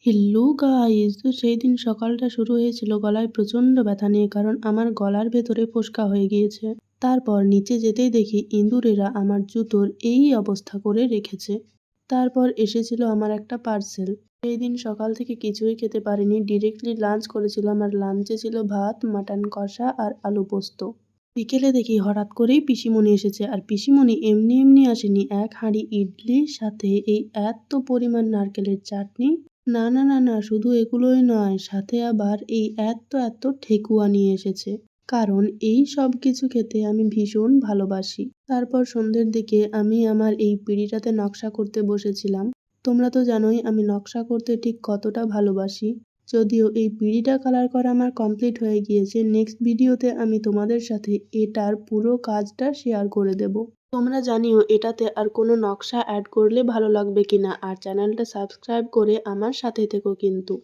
Hello guys! তো সেই দিন সকালটা শুরু হয়েছিল গলায় প্রচণ্ড ব্যথা নিয়ে, কারণ আমার গলার ভেতরে ফোস্কা হয়ে গিয়েছে। তারপর নিচে যেতেই দেখি ইঁদুরেরা আমার জুতোর এই অবস্থা করে রেখেছে। তারপর এসেছিল আমার একটা পার্সেল। সেই দিন সকাল থেকে কিছুই খেতে পারিনি, ডিরেক্টলি লাঞ্চ করেছিলাম, আর লাঞ্চে ছিল ভাত, মাটন কষা আর আলু পোস্ত। বিকেলে দেখি হঠাৎ করেই পিসিমণি এসেছে, আর পিসিমণি এমনি এমনি আসেনি, এক হাঁড়ি ইডলির সাথে এই এত পরিমাণ নারকেলের চাটনি। না না না না, শুধু এগুলোই নয়, সাথে আবার এই এত ঠেকুয়া নিয়ে এসেছে। কারণ এই সব কিছু খেতে আমি ভীষণ ভালোবাসি। তারপর সন্ধ্যের দিকে আমি আমার এই পিঁড়িটাতে নকশা করতে বসেছিলাম। তোমরা তো জানোই আমি নকশা করতে ঠিক কতটা ভালোবাসি। যদিও এই পিঁড়িটা কালার করা আমার কমপ্লিট হয়ে গিয়েছে, নেক্সট ভিডিওতে আমি তোমাদের সাথে এটার পুরো কাজটা শেয়ার করে দেব। তোমরা জানিও এটাতে আর কোনো নকশা অ্যাড করলে ভালো লাগবে কিনা, আর চ্যানেলটা সাবস্ক্রাইব করে আমার সাথে থেকো কিন্তু।